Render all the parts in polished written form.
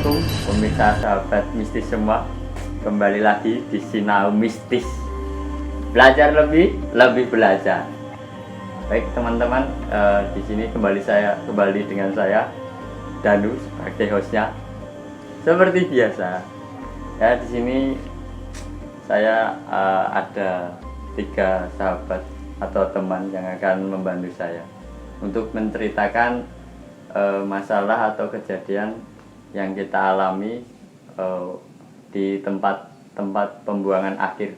Assalamualaikum pemirsa sahabat mistis semua. Kembali lagi di Sinau Mistis. Belajar lebih belajar. Baik teman-teman, di sini kembali dengan saya Danu sebagai hostnya. Seperti biasa, ya di sini saya ada 3 sahabat atau teman yang akan membantu saya untuk menceritakan masalah atau kejadian yang kita alami di tempat pembuangan akhir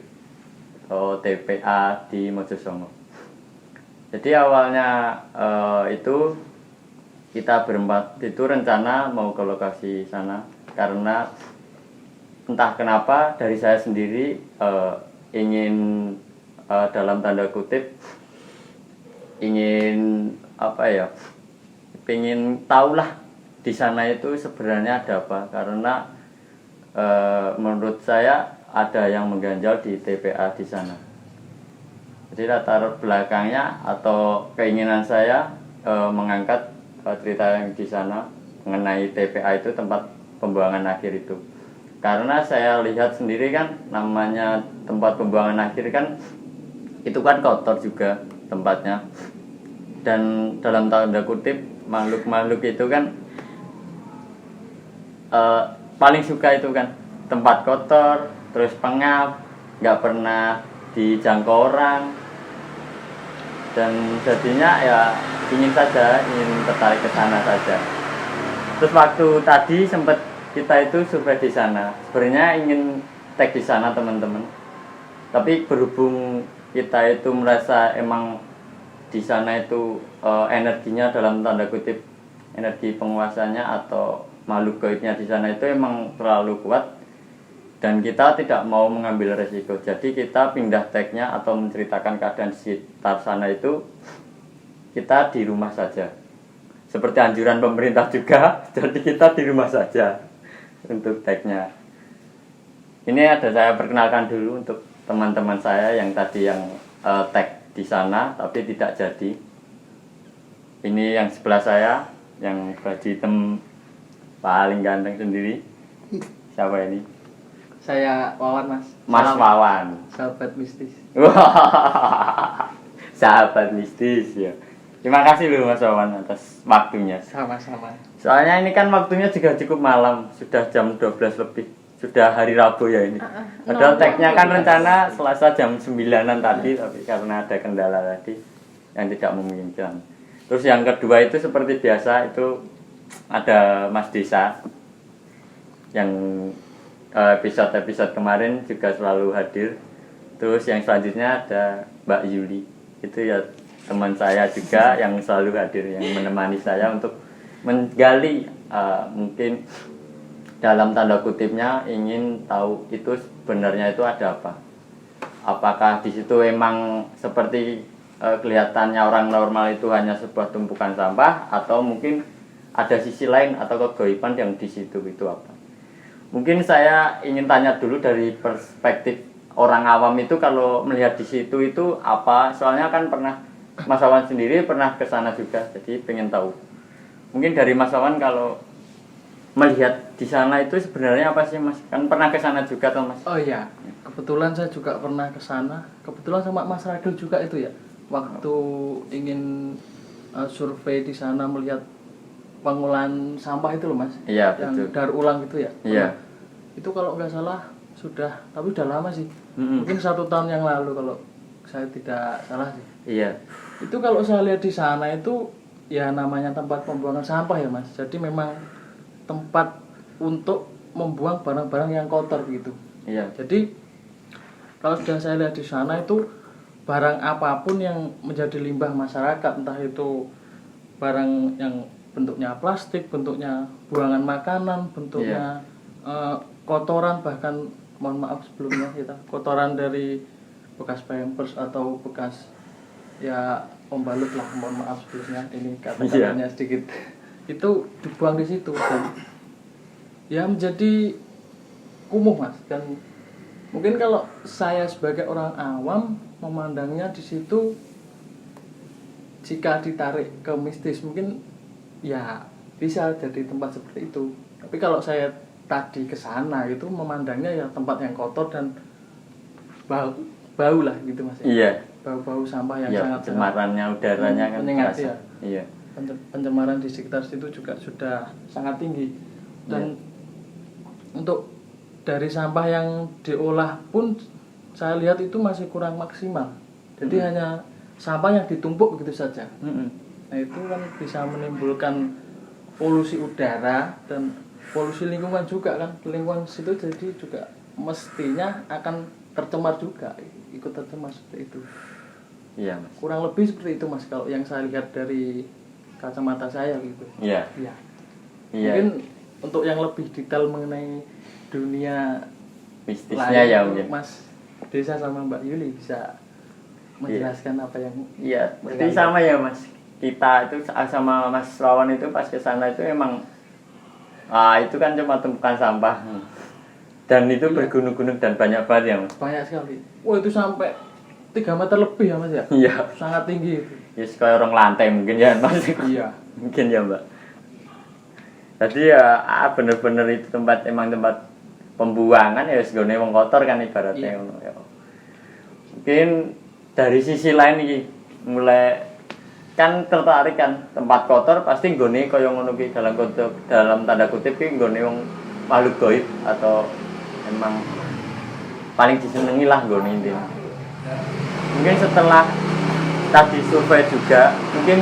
atau TPA di Mojosongo. Jadi awalnya itu kita berempat itu rencana mau ke lokasi sana karena entah kenapa dari saya sendiri ingin dalam tanda kutip ingin pengen tahulah di sana itu sebenarnya ada apa, karena menurut saya ada yang mengganjal di TPA di sana. Jadi latar belakangnya atau keinginan saya mengangkat cerita yang di sana mengenai TPA itu, tempat pembuangan akhir itu. Karena saya lihat sendiri kan, namanya tempat pembuangan akhir kan itu kan kotor juga tempatnya. Dan dalam tanda kutip makhluk-makhluk itu kan paling suka itu kan tempat kotor, terus pengap, nggak pernah dijangkau orang, dan jadinya ya ingin tertarik ke sana saja. Terus waktu tadi sempat kita itu survei di sana, sebenarnya ingin tag di sana teman-teman, tapi berhubung kita itu merasa emang di sana itu energinya dalam tanda kutip energi penguasanya atau makhluk gaibnya di sana itu emang terlalu kuat, dan kita tidak mau mengambil resiko. Jadi kita pindah tagnya atau menceritakan keadaan di sekitar sana itu kita di rumah saja, seperti anjuran pemerintah juga. Jadi kita di rumah saja untuk tagnya. Ini ada saya perkenalkan dulu untuk teman-teman saya yang tadi yang tag di sana tapi tidak jadi. Ini yang sebelah saya yang baju hitam paling ganteng sendiri. Siapa ini? Saya Wawan, Mas. Mas Wawan. Sahabat mistis. Sahabat mistis ya. Terima kasih loh Mas Wawan atas waktunya. Sama-sama. Soalnya ini kan waktunya juga cukup malam, sudah jam 12 lebih. Sudah hari Rabu ya ini. Padahal tagnya kan rencana Selasa jam 9-an tadi, tapi karena ada kendala tadi yang tidak memungkinkan. Terus yang kedua itu seperti biasa itu ada Mas Desa yang episode kemarin juga selalu hadir. Terus yang selanjutnya ada Mbak Yuli, itu ya teman saya juga yang selalu hadir, yang menemani saya untuk menggali mungkin dalam tanda kutipnya ingin tahu itu sebenarnya itu ada apa. Apakah di situ emang seperti kelihatannya orang normal itu hanya sebuah tumpukan sampah, atau mungkin ada sisi lain atau kegaiban yang di situ itu apa? Mungkin saya ingin tanya dulu dari perspektif orang awam itu, kalau melihat di situ itu apa? Soalnya kan pernah Mas Wawan sendiri pernah ke sana juga, jadi pengen tahu. Mungkin dari Mas Wawan kalau melihat di sana itu sebenarnya apa sih Mas? Kan pernah ke sana juga toh Mas? Oh iya, kebetulan saya juga pernah ke sana. Kebetulan sama Mas Radul juga itu ya. Waktu ingin survei di sana melihat pengolahan sampah itu loh Mas. Iya, yang betul. daur ulang gitu ya. Iya. Itu kalau nggak salah sudah, tapi udah lama sih. Mm-mm. Mungkin 1 tahun yang lalu kalau saya tidak salah sih. Iya. Itu kalau saya lihat di sana itu ya namanya tempat pembuangan sampah ya Mas. Jadi memang tempat untuk membuang barang-barang yang kotor gitu. Iya. Jadi kalau sudah saya lihat di sana itu barang apapun yang menjadi limbah masyarakat, entah itu barang yang bentuknya plastik, bentuknya buangan makanan, bentuknya kotoran, bahkan mohon maaf sebelumnya kita kotoran dari bekas pampers atau bekas ya pembalut lah, mohon maaf sebelumnya ini kata-katanya sedikit, itu dibuang di situ dan ya menjadi kumuh Mas. Dan mungkin kalau saya sebagai orang awam memandangnya di situ, jika ditarik ke mistis mungkin ya bisa jadi tempat seperti itu. Tapi kalau saya tadi ke sana itu memandangnya ya tempat yang kotor dan bau lah gitu Mas. Iya. Bau-bau sampah yang Iya, sangat pencemarannya udaranya kan menyengat terasa. ya. Iya. Pencemaran di sekitar situ juga sudah sangat tinggi. Dan untuk dari sampah yang diolah pun saya lihat itu masih kurang maksimal. Jadi hanya sampah yang ditumpuk begitu saja. Nah itu kan bisa menimbulkan polusi udara dan polusi lingkungan juga kan. Lingkungan situ jadi juga mestinya akan tercemar juga, ikut tercemar seperti itu. Iya Mas. Kurang lebih seperti itu Mas kalau yang saya lihat dari kacamata saya gitu. Iya. Iya. Iya. Mungkin untuk yang lebih detail mengenai dunia Mistisnya lain ya itu mungkin. Mas Desa sama Mbak Yuli bisa menjelaskan apa yang Iya, berarti sama ya Mas. Kita itu sama Mas Wawan itu pas ke sana itu emang itu kan cuma tumpukan sampah. Dan itu bergunung-gunung dan banyak banget ya Mas. banyak sekali. Wah itu sampai 3 meter lebih ya Mas ya. Iya. Sangat tinggi itu. Yes, kayak orang lantai mungkin ya Mas. Iya. Mungkin ya Mbak. Jadi ya bener-bener itu emang tempat pembuangan ya segone wong kotor kan ibaratnya ngono ya. Mungkin dari sisi lain iki mulai kan tertarik kan tempat kotor pasti nggone kaya ngono ki dalam tanda kutip ki nggone wong makhluk gaib atau emang paling disenengi lah nggone intinya. Mungkin setelah tadi survei juga mungkin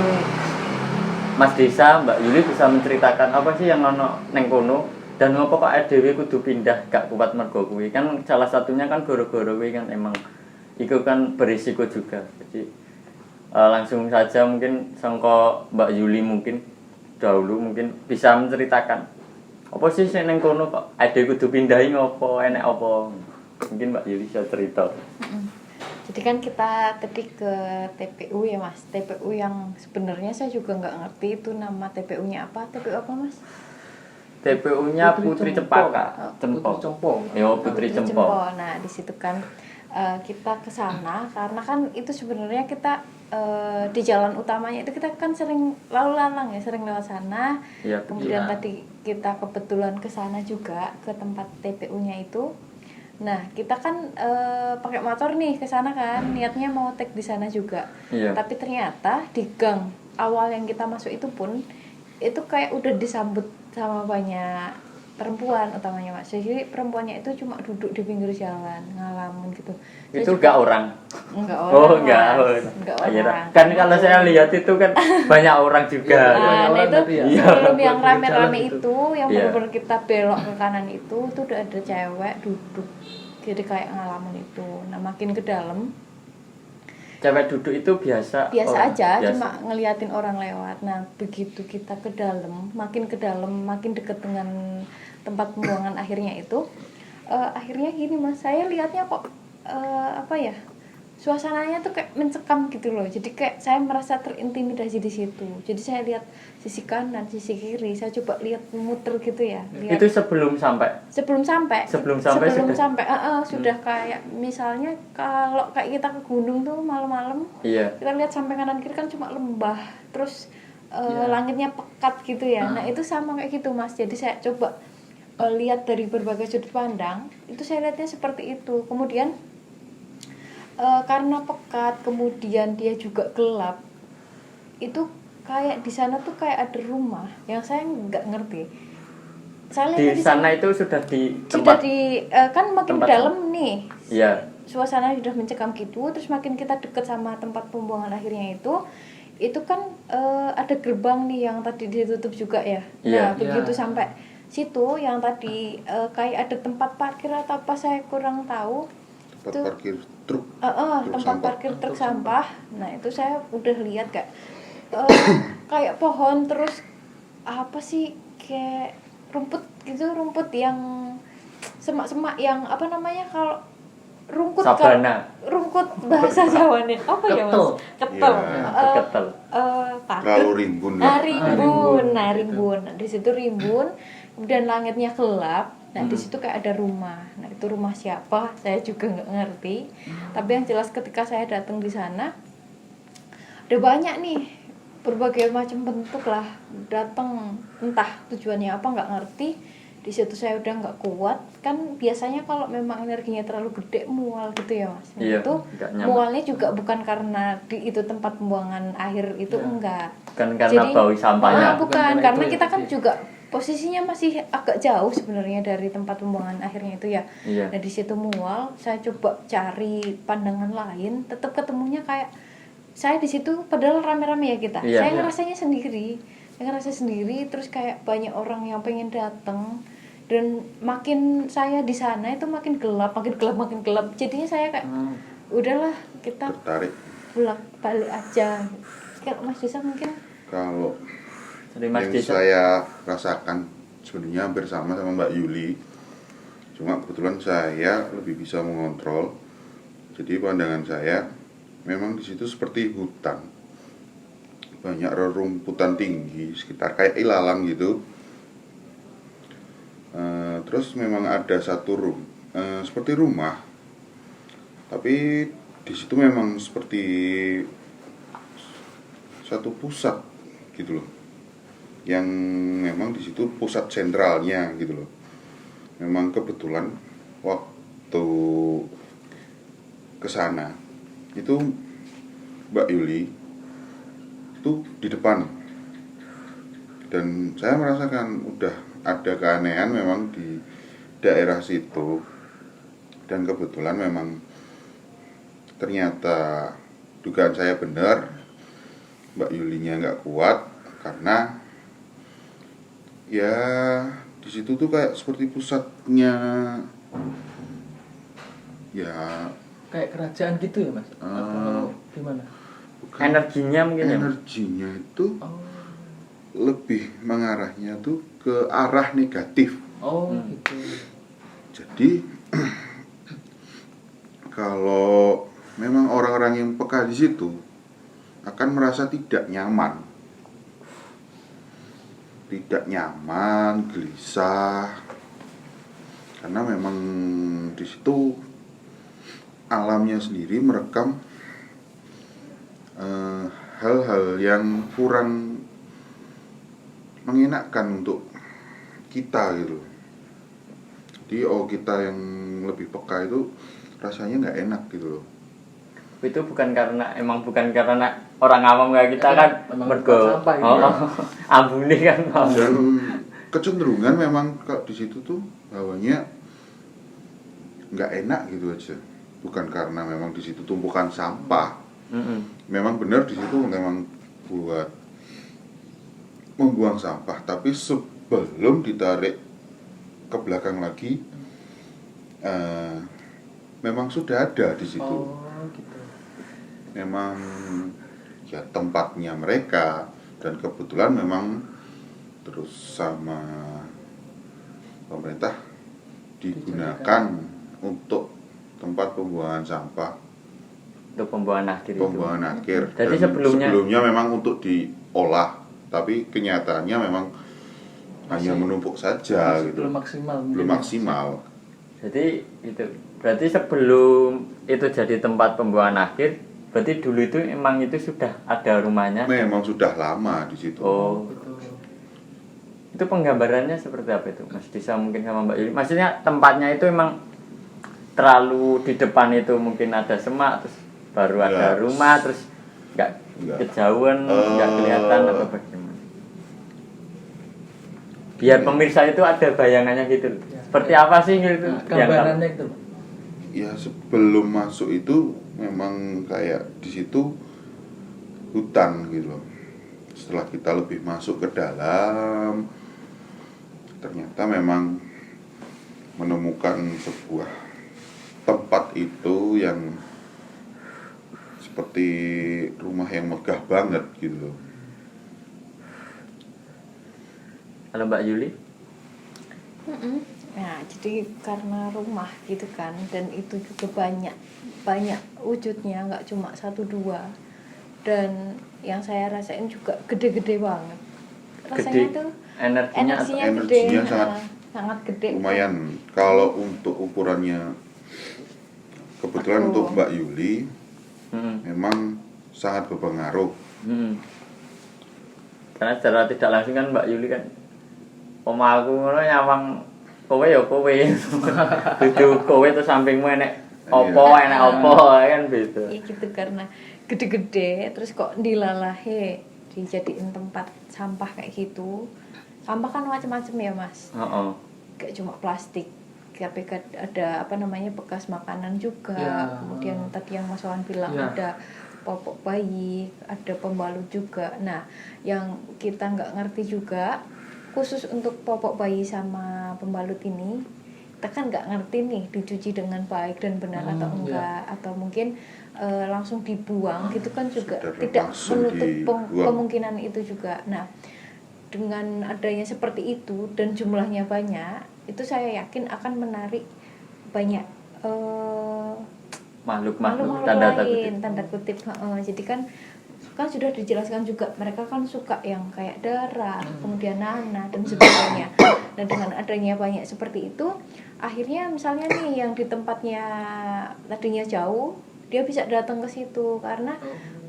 Mas Desa, Mbak Yuli bisa menceritakan apa sih yang ono neng kono dan ngopo kok dhewe kudu pindah gak kuat mergo kuwi. Kan salah satunya kan gara-gara kuwi kan emang itu kan berisiko juga. Jadi langsung saja mungkin sangka Mbak Yuli mungkin dahulu mungkin bisa menceritakan apa sih sing neng kono kok dhewe kudu pindahi ngopo, enek apa. Mungkin Mbak Yuli bisa cerita. Jadi kan kita tadi ke TPU ya Mas. TPU yang sebenarnya saya juga nggak ngerti itu nama TPU-nya apa. TPU apa Mas? TPU-nya Putri Cempaka. Cempok. Yo Putri Cempok. Nah, di situ kan kita ke sana karena kan itu sebenarnya kita di jalan utamanya itu kita kan sering lalu lalang ya, sering lewat sana. Ya, kemudian tadi kita kebetulan ke sana juga ke tempat TPU-nya itu. Nah, kita kan pakai motor nih ke sana kan, niatnya mau take di sana juga. Iya. Tapi ternyata di gang awal yang kita masuk itu pun itu kayak udah disambut sama banyak perempuan utamanya Mas. Jadi perempuannya itu cuma duduk di pinggir jalan, ngalamun gitu. Itu enggak orang. Enggak orang. Oh, enggak. Enggak Akhirnya. orang. Kan kalau saya lihat itu kan banyak orang juga. Nah itu Iya. sebelum yang Jalan rame-rame gitu. itu, yang Iya. benar-benar kita belok ke kanan itu udah ada cewek duduk. Jadi kayak ngalamun itu. Nah, makin ke dalam Cewek duduk itu biasa. aja, biasa. cuma ngeliatin orang lewat. Nah, begitu kita ke dalam, makin dekat dengan tempat pembuangan akhirnya itu, akhirnya gini Mas, saya lihatnya kok suasananya tuh kayak mencekam gitu loh. Jadi kayak saya merasa terintimidasi di situ. Jadi saya lihat sisi kanan, sisi kiri, saya coba lihat muter gitu ya. Lihat. Itu sebelum sampai. Sebelum sampai sudah kayak misalnya kalau kayak kita ke gunung tuh malam-malam, Iya. kita lihat sampai kanan kiri kan cuma lembah, terus langitnya pekat gitu ya. Nah itu sama kayak gitu Mas. Jadi saya coba lihat dari berbagai sudut pandang, itu saya lihatnya seperti itu. Kemudian karena pekat, kemudian dia juga gelap, itu kayak di sana tuh kayak ada rumah yang saya nggak ngerti. Saya Di sana itu sudah di tempat. Kan makin tempat dalam nih. Iya. Suasana sudah mencekam gitu, terus makin kita deket sama tempat pembuangan akhirnya itu kan ada gerbang nih yang tadi ditutup juga ya. Iya. Nah, begitu sampai situ yang tadi kayak ada tempat parkir atau apa saya kurang tahu. Tempat parkir truk. Tempat sampah. parkir truk sampah. Nah, itu saya udah lihat kayak pohon terus apa sih kayak rumput gitu, rumput yang semak-semak yang apa namanya kalau rumput Sabana. rumput bahasa Jawanya apa ya Mas? Ketel. Ya, ketel. Terlalu rimbun ya. Rimbun. Di situ rimbun, kemudian langitnya gelap. Nah, di situ kayak ada rumah. Nah, itu rumah siapa? Saya juga nggak ngerti. Tapi yang jelas ketika saya datang di sana ada banyak nih berbagai macam bentuk lah datang, entah tujuannya apa nggak ngerti. Di situ saya udah nggak kuat kan, biasanya kalau memang energinya terlalu gede mual gitu ya mas. Iya, Itu nggak nyaman. mualnya juga bukan karena di itu tempat pembuangan akhir itu, enggak. Kan karena bau sampahnya. Bukan, Bukan karena itu, kita kan iya. juga posisinya masih agak jauh sebenarnya dari tempat pembuangan akhirnya itu ya. Iya. Nah di situ mual, saya coba cari pandangan lain, tetap ketemunya kayak saya di situ padahal rame-rame ya kita. Iya, Saya iya. ngerasanya sendiri, terus kayak banyak orang yang pengen datang. Dan makin saya di sana itu makin gelap. Jadinya saya kayak udahlah kita Tertarik. balik aja. Kalau Mas Desa mungkin Kalau Dari Mas yang Desa. saya rasakan sebenarnya hampir sama Mbak Yuli. Cuma kebetulan saya lebih bisa mengontrol. Jadi pandangan saya memang di situ seperti hutan. Banyak rerumputan tinggi sekitar kayak ilalang gitu. Terus memang ada satu seperti rumah, tapi di situ memang seperti satu pusat gitu loh, yang memang di situ pusat sentralnya gitu loh. Memang kebetulan waktu kesana itu Mbak Yuli itu di depan, dan saya merasakan udah ada keanehan memang di daerah situ. Dan kebetulan memang ternyata dugaan saya benar, Mbak Yulinya nggak kuat karena ya di situ tuh kayak seperti pusatnya ya Kayak kerajaan gitu ya mas? Atau gimana? Energinya mungkin ya. energinya itu Oh, lebih mengarahnya tuh ke arah negatif. gitu. Jadi kalau memang orang-orang yang peka di situ akan merasa tidak nyaman, gelisah, karena memang di situ alamnya sendiri merekam hal-hal yang kurang mengenakkan untuk kita gitu. Jadi kita yang lebih peka itu rasanya nggak enak gitu loh. Itu bukan karena orang awam kayak kita kan Memang mergo sampah gitu. ambune kan. Dan kecenderungan memang kalau di situ tuh hawanya nggak enak gitu aja. Bukan karena memang di situ tumpukan sampah. Memang benar di situ memang buat membuang sampah, tapi sebelum ditarik ke belakang lagi memang sudah ada di situ. Oh, gitu. Memang ya tempatnya mereka, dan kebetulan memang terus sama pemerintah digunakan untuk tempat pembuangan sampah, Untuk pembuangan akhir itu. pembuangan akhir. Jadi Dan sebelumnya memang untuk diolah, tapi kenyataannya memang hanya menumpuk saja gitu. Belum maksimal. Belum maksimal. Jadi itu berarti sebelum itu jadi tempat pembuangan akhir, berarti dulu itu emang itu sudah ada rumahnya. Memang sudah lama di situ. Oh, Gitu. itu penggambarannya seperti apa itu, Mas Disa mungkin sama Mbak Yuli? Maksudnya tempatnya itu emang terlalu di depan itu mungkin ada semak, terus baru ada Enggak. rumah, terus nggak Enggak. kejauhan, nggak kelihatan atau bagaimana? Biar pemirsa itu ada bayangannya gitu. Ya. Seperti apa sih gitu? Nah, yang gambarannya itu. Ya sebelum masuk itu memang kayak di situ hutan gitu loh. Setelah kita lebih masuk ke dalam, ternyata memang menemukan sebuah tempat itu yang seperti rumah yang megah banget gitu loh. Kalau Mbak Yuli? Nah, jadi karena rumah gitu kan, dan itu juga banyak wujudnya, nggak cuma 1-2. Dan yang saya rasain juga gede-gede banget. Rasanya Gede. tuh Energinya gede, Energinya sangat gede. Lumayan kalau untuk ukurannya, kebetulan untuk Mbak Yuli memang sangat berpengaruh. karena secara tidak langsung kan Mbak Yuli kan omah aku ngono nyawang kowe ya kowe dudu kowe terus sampingmu enek opo enek opo kan gitu ya gitu karena gede-gede terus kok dilalahe dijadiin tempat sampah kayak gitu. Sampah kan macam-macam ya Mas, gak cuma plastik tapi ada apa namanya bekas makanan juga ya. Kemudian tadi yang Mas Wawan bilang ada popok bayi, ada pembalut juga. Nah yang kita nggak ngerti juga khusus untuk popok bayi sama pembalut ini kita kan nggak ngerti nih dicuci dengan baik dan benar atau enggak atau mungkin langsung dibuang gitu kan juga tidak menutup kemungkinan itu juga. Nah dengan adanya seperti itu dan jumlahnya banyak, itu saya yakin akan menarik banyak makhluk-makhluk tanda kutip. Jadi kan sudah dijelaskan juga mereka kan suka yang kayak darah, kemudian nanah dan sebagainya. Nah dengan adanya banyak seperti itu, akhirnya misalnya nih yang di tempatnya tadinya jauh, dia bisa datang ke situ karena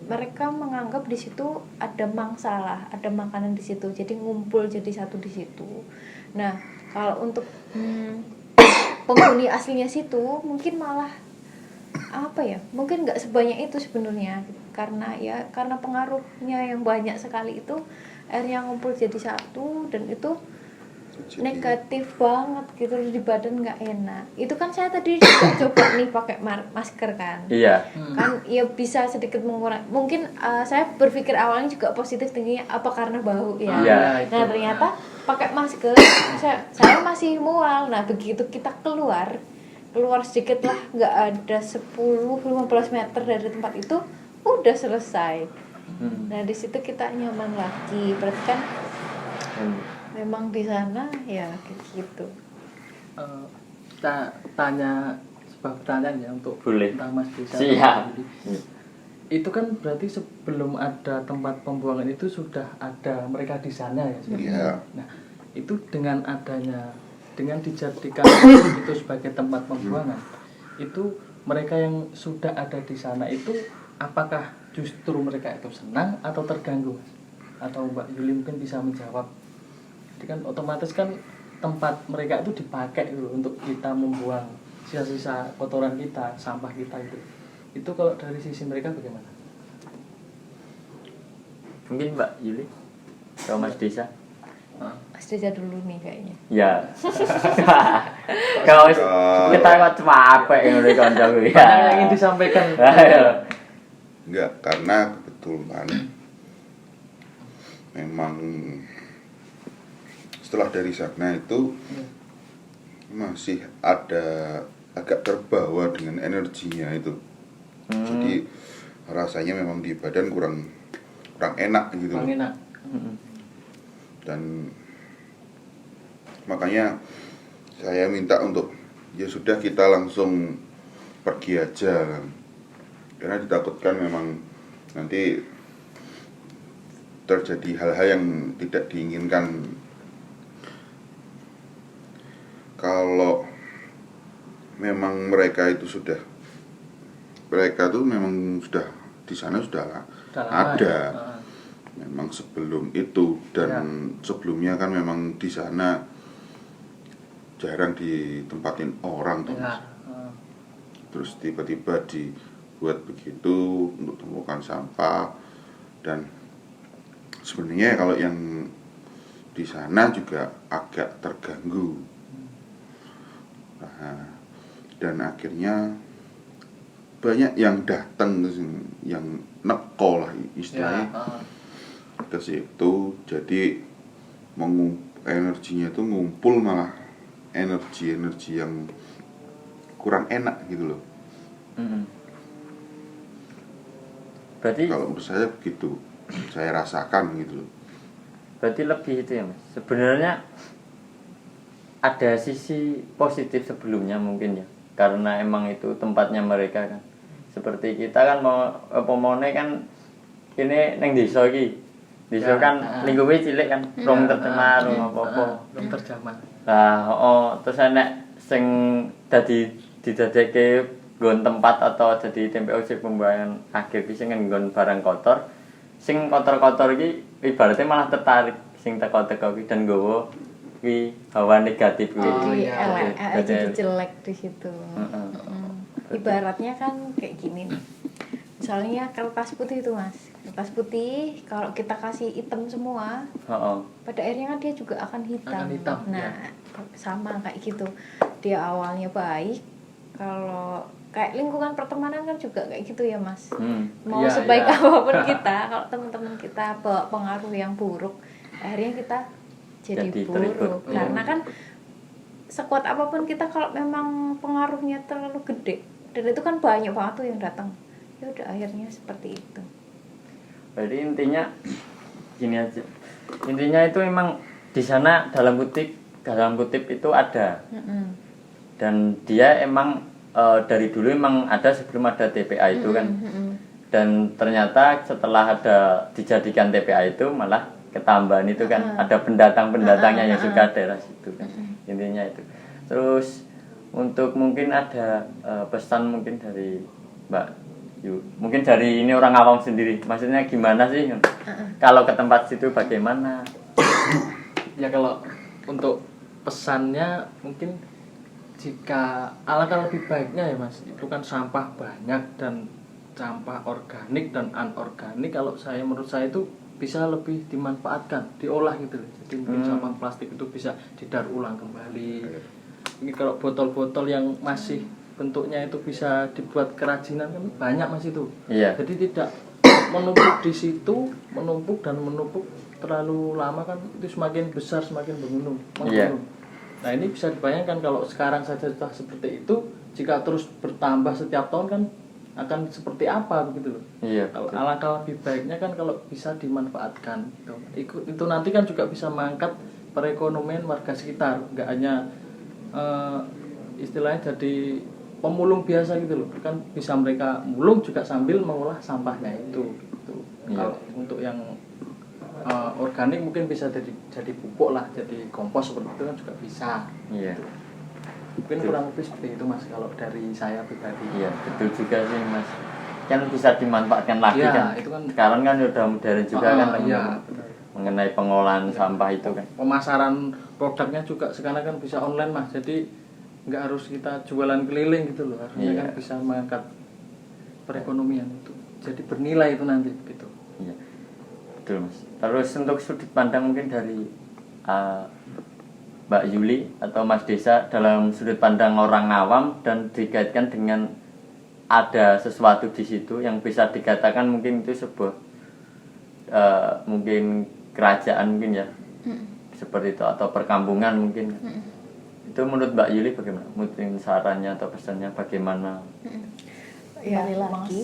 mereka menganggap di situ ada mangsa lah, ada makanan di situ, jadi ngumpul jadi satu di situ. Nah kalau untuk penghuni aslinya situ mungkin malah apa ya, mungkin nggak sebanyak itu sebenarnya karena pengaruhnya yang banyak sekali itu airnya ngumpul jadi satu dan itu negatif banget gitu di badan, nggak enak. Itu kan saya tadi juga coba nih pakai masker kan. Iya. Kan ya bisa sedikit mengurangi. Mungkin saya berpikir awalnya juga positif tingginya apa karena bau ya. Iya, nah ternyata pakai masker saya masih mual. Nah begitu kita keluar sedikit lah, nggak ada 10-15 meter dari tempat itu udah selesai. Nah di situ kita nyaman lagi. Berarti kan memang di sana ya kayak gitu. Kita tanya sebuah pertanyaan ya untuk tentang Mas Desa. Siap. Itu kan berarti sebelum ada tempat pembuangan itu sudah ada mereka di sana ya. Iya. Nah itu dengan dijadikan itu sebagai tempat pembuangan, itu mereka yang sudah ada di sana itu apakah justru mereka itu senang atau terganggu? Atau Mbak Yuli mungkin bisa menjawab. Jadi kan otomatis kan tempat mereka itu dipakai gitu untuk kita membuang sisa-sisa kotoran kita, sampah kita itu. Itu kalau dari sisi mereka bagaimana? Mungkin Mbak Yuli atau Mas Desa? Mas Desa dulu nih kayaknya. Ya. Kalau kita cuma apa yang udah kancaku ya. Yang ingin disampaikan. Enggak, karena kebetulan memang setelah dari sana itu masih ada agak terbawa dengan energinya itu. Jadi rasanya memang di badan kurang enak gitu. Kurang enak. Dan makanya saya minta untuk ya sudah kita langsung pergi aja kan. Karena ditakutkan memang nanti terjadi hal-hal yang tidak diinginkan. Kalau memang mereka tuh memang sudah di sana sudah ada. Memang sebelum itu dan sebelumnya kan memang di sana jarang ditempatin orang tuh. Terus tiba-tiba dibuat begitu untuk temukan sampah, dan sebenarnya kalau yang di sana juga agak terganggu. Nah, dan akhirnya banyak yang datang ke sini, yang neko lah istilahnya ke situ, jadi energinya itu ngumpul, malah energi yang kurang enak gitu loh. Berarti kalau menurut saya begitu, saya rasakan gitu loh. Berarti lebih itu ya Mas. Sebenarnya ada sisi positif sebelumnya mungkin ya, karena emang itu tempatnya mereka kan. Seperti kita kan mau pemone kan ini neng desa iki. Desa kan lingkunge cilik kan, rong tercemar apa-apa. Belum terjamah. Lah, terus enek sing didadekke nggon tempat atau jadi TPO sing pembuangan akhir ki sing nggon barang kotor. Sing kotor-kotor iki ibaratnya malah tertarik sing teko-teko kuwi dan nggawa kuwi hawa negatif kuwi. Jadi iya. jadi jelek di situ. Heeh. Ibaratnya kan kayak gini nih. Misalnya kertas putih itu Mas. Kertas putih kalau kita kasih hitam semua, Heeh. pada akhirnya kan dia juga akan hitam. Akan hitam, Nah, sama kayak gitu. Dia awalnya baik, kalau kayak lingkungan pertemanan kan juga kayak gitu ya Mas. Mau Iya, sebaik iya. apapun kita, kalau teman-teman kita bawa pengaruh yang buruk, akhirnya kita jadi terikut. buruk. Karena kan sekuat apapun kita kalau memang pengaruhnya terlalu gede, dan itu kan banyak banget tuh yang datang. Ya udah akhirnya seperti itu. Jadi intinya gini aja. Intinya itu emang di sana dalam kutip itu ada. Dan dia emang dari dulu emang ada sebelum ada TPA itu kan. Dan ternyata setelah ada dijadikan TPA itu malah ketambahan itu kan ada pendatang-pendatangnya yang suka daerah situ kan. Intinya itu. Terus untuk mungkin ada pesan mungkin dari Mbak Yu, mungkin dari ini orang awam sendiri, maksudnya gimana sih kalau ke tempat situ bagaimana? Ya kalau untuk pesannya mungkin jika alangkah lebih baiknya ya Mas, itu kan sampah banyak dan sampah organik dan anorganik, kalau menurut saya itu bisa lebih dimanfaatkan, diolah gitu loh. Jadi mungkin sampah plastik itu bisa didaur ulang kembali. Ini kalau botol-botol yang masih bentuknya itu bisa dibuat kerajinan kan banyak Mas itu. Iya. Jadi tidak menumpuk di situ, menumpuk terlalu lama kan itu semakin besar semakin menggunung. Iya. Nah ini bisa dibayangkan kalau sekarang saja sudah seperti itu, jika terus bertambah setiap tahun kan akan seperti apa begitu loh. Iya. Kalau alangkah lebih baiknya kan kalau bisa dimanfaatkan gitu. Itu nanti kan juga bisa mengangkat perekonomian warga sekitar, nggak hanya istilahnya jadi pemulung biasa gitu loh, kan bisa mereka mulung juga sambil mengolah sampahnya itu gitu. Iya. Kalau untuk yang organik mungkin bisa jadi pupuk lah, jadi kompos seperti itu kan juga bisa. Iya. Gitu. Mungkin kurang lebih seperti itu Mas kalau dari saya pribadi. Iya, betul juga sih Mas. Kan bisa dimanfaatkan lagi Iya, kan. itu kan. Sekarang kan udah modern juga kan Iya, teman-teman. Mengenai pengolahan sampah itu kan. Pemasaran produknya juga sekarang kan bisa online Mas, jadi nggak harus kita jualan keliling gitu loh, harusnya Iya. kan bisa mengangkat perekonomian itu, jadi bernilai itu nanti gitu. Iya. Betul Mas. Terus untuk sudut pandang mungkin dari Mbak Yuli atau Mas Desa dalam sudut pandang orang awam dan dikaitkan dengan ada sesuatu di situ yang bisa dikatakan mungkin itu sebuah mungkin kerajaan mungkin ya, seperti itu, atau perkampungan mungkin. Itu menurut Mbak Yuli bagaimana? Mungkin sarannya atau pesannya bagaimana? Ya, Kembali lagi,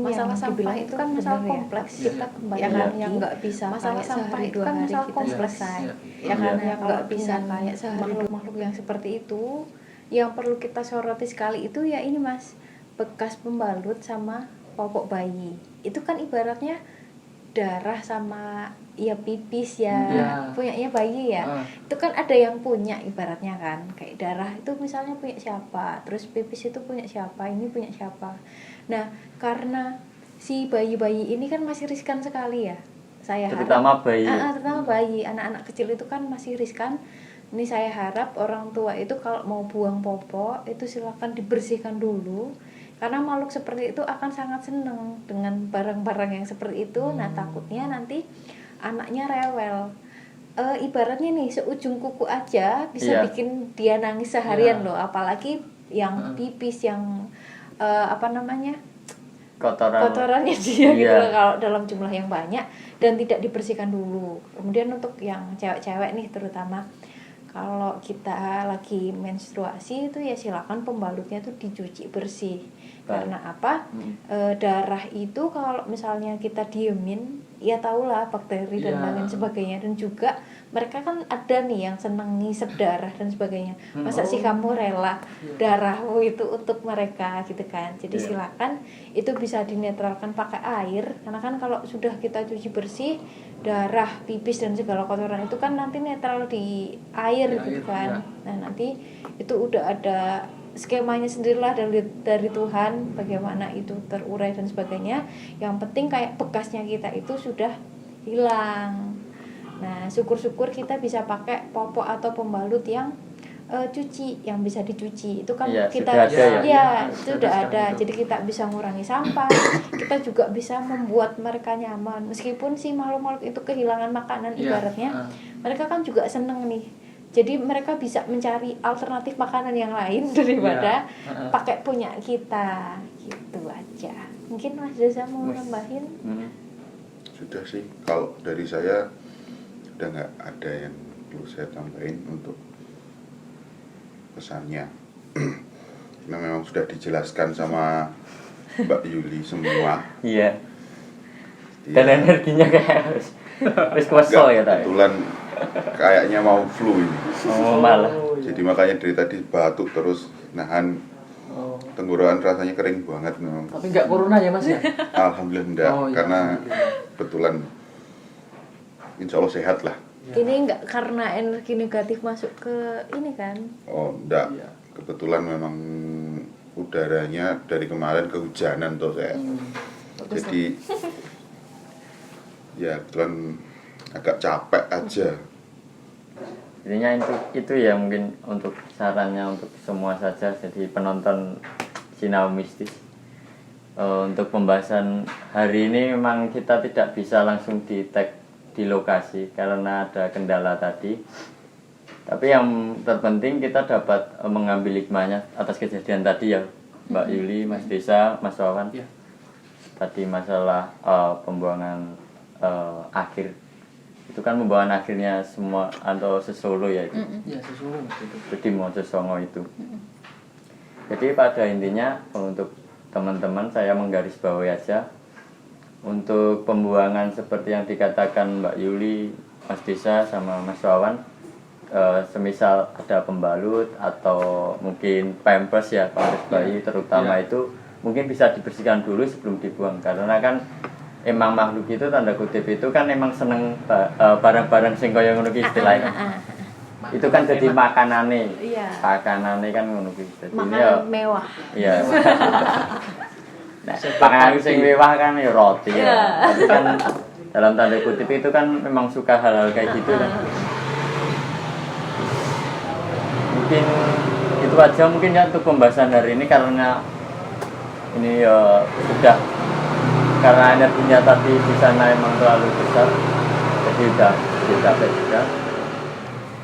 masalah sampah itu kan masalah bener ya. kompleks. Kita kembali Ya kan, lagi, yang nggak bisa masalah kayak sampah sehari itu dua kan hari masalah kita kompleks. selesai. Iya. Ya kan, Iya. yang nggak bisa Dengan kayak sehari makhluk yang seperti itu. Yang perlu kita soroti sekali itu ya ini Mas, bekas pembalut sama popok bayi. Itu kan ibaratnya darah sama ya pipis ya, punyanya bayi ya. Itu kan ada yang punya ibaratnya kan, kayak darah itu misalnya punya siapa, terus pipis itu punya siapa, ini punya siapa. Nah, karena si bayi-bayi ini kan masih riskan sekali ya. Saya Terutama harap, bayi. terutama bayi, anak-anak kecil itu kan masih riskan. Ini saya harap orang tua itu kalau mau buang popok itu silakan dibersihkan dulu. Karena makhluk seperti itu akan sangat senang dengan barang-barang yang seperti itu. Nah, takutnya nanti anaknya rewel. Ibaratnya nih seujung kuku aja bisa bikin dia nangis seharian loh, apalagi yang pipis yang kotorannya dia gitu loh, kalau dalam jumlah yang banyak dan tidak dibersihkan dulu. Kemudian untuk yang cewek-cewek nih terutama, kalau kita lagi menstruasi itu ya silakan pembalutnya tuh dicuci bersih. Karena apa? Darah itu kalau misalnya kita diemin, ya tahulah bakteri dan lain sebagainya. Dan juga mereka kan ada nih yang seneng ngisep darah dan sebagainya. Masa sih kamu rela darahmu itu untuk mereka gitu kan? Jadi silakan itu bisa dinetralkan pakai air. Karena kan kalau sudah kita cuci bersih, darah, pipis dan segala kotoran itu kan nanti netral di air gitu kan. Nah nanti itu udah ada skemanya sendirilah dari Tuhan bagaimana itu terurai dan sebagainya. Yang penting kayak bekasnya kita itu sudah hilang. Nah, syukur-syukur kita bisa pakai popok atau pembalut yang cuci, yang bisa dicuci. Itu kan Iya, kita sudah ada ya, Sudah sudah ada. sekarang itu. Jadi kita bisa mengurangi sampah. Kita juga bisa membuat mereka nyaman. Meskipun si makhluk-makhluk itu kehilangan makanan Iya, ibaratnya, mereka kan juga seneng nih. Jadi mereka bisa mencari alternatif makanan yang lain daripada pakai punya kita. Gitu aja. Mungkin Mas Reza mau nambahin? Sudah sih, kalau dari saya udah nggak ada yang perlu saya tambahin untuk pesannya. Karena memang sudah dijelaskan sama Mbak Yuli semua. Iya. Dia- Dan energinya kayak harus kesel ya tadi. Kebetulan kayaknya mau flu ini. Oh, malah. Jadi makanya dari tadi batuk terus, nahan Oh. tenggorokan rasanya kering banget memang. Tapi nggak corona ya Mas ya? Alhamdulillah enggak, Oh, iya. karena kebetulan insya Allah sehat lah. Ini enggak karena energi negatif masuk ke ini kan? Oh enggak, Iya. kebetulan memang udaranya dari kemarin kehujanan tuh saya. Jadi ya kebetulan agak capek aja. Intinya itu ya mungkin untuk sarannya untuk semua saja, jadi penonton Sinau Mistis. Untuk pembahasan hari ini memang kita tidak bisa langsung di tag di lokasi karena ada kendala tadi. Tapi yang terpenting kita dapat mengambil hikmahnya atas kejadian tadi ya, Mbak Yuli, Mas Desa, Mas Wawan. Iya. Tadi masalah pembuangan akhir. Itu kan pembawaan akhirnya semua atau sesolo ya itu. Ya sesuai gitu. Jadi Mojosongo itu. Jadi pada intinya untuk teman-teman saya menggarisbawahi aja untuk pembuangan seperti yang dikatakan Mbak Yuli, Mas Desa sama Mas Wawan, semisal ada pembalut atau mungkin pampers ya, pampers bayi terutama itu mungkin bisa dibersihkan dulu sebelum dibuang, karena kan emang makhluk itu tanda kutip itu kan emang seneng barang-barang sing kaya ngono ki istilahnya. Itu kan jadi makanane. Iya. Makanane kan ngono ki. Jadi ini Makanan ya mewah. iya. Nah, panganan sing mewah kan ya roti ya. Tapi kan dalam tanda kutip itu kan memang suka hal-hal kayak gitu kan. Mungkin itu aja mungkin ya untuk pembahasan hari ini, karena ini ya sudah, karena energinya tadi di sana emang terlalu besar, jadi udah capek juga.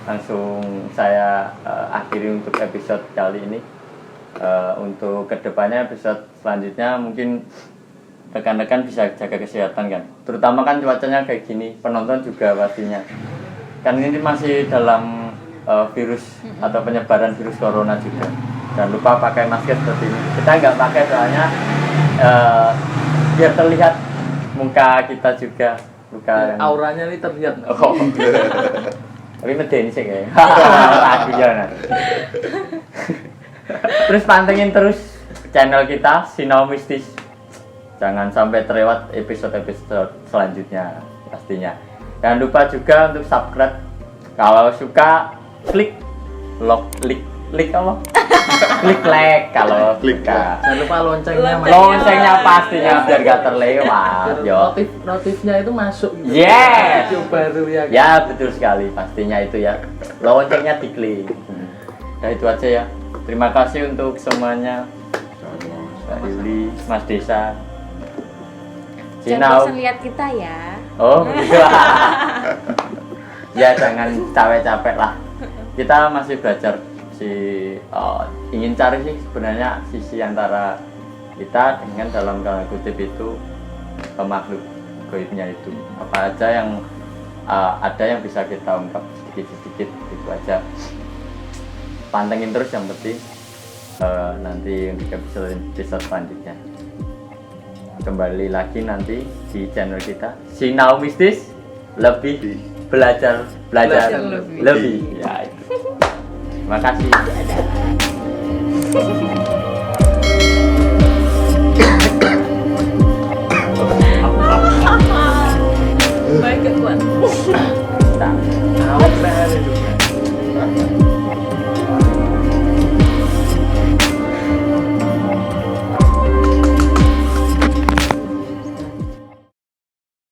Langsung saya akhiri untuk episode kali ini. Untuk kedepannya episode selanjutnya mungkin rekan-rekan bisa jaga kesehatan kan, terutama kan cuacanya kayak gini, penonton juga pastinya kan ini masih dalam virus atau penyebaran virus corona juga. Jangan lupa pakai masker seperti ini. Kita nggak pakai soalnya biar terlihat muka kita juga, muka yang Auranya ini terlihat. oh. Tapi medeni sih kayak aku jangan. Terus pantengin terus channel kita Sinau Mistis. Jangan sampai terlewat episode-episode selanjutnya pastinya. Jangan lupa juga untuk subscribe. Kalau suka klik klik apa? Klik like kalau Klik suka. Jangan lupa loncengnya Mas. Loncengnya pastinya biar gak terlewat. Yo. Notifnya itu masuk gitu. Yes. Video baru ya. Ya betul sekali, pastinya itu ya. Loncengnya diklik. Nah itu aja ya. Terima kasih untuk semuanya, Mbak Yuli, Mas Desa. Jangan bosan lihat kita ya. Oh gitu. Ya jangan capek-capek lah. Kita masih belajar ingin cari sih sebenarnya sisi antara kita dengan dalam tanda kutip itu makhluk gaibnya itu. Apa aja yang ada yang bisa kita ungkap sedikit-sedikit, itu aja. Pantengin terus yang penting nanti untuk episode selanjutnya. Kembali lagi nanti di channel kita Sinau Mistis, lebih belajar lebih. lebih. Ya itu. Terima kasih.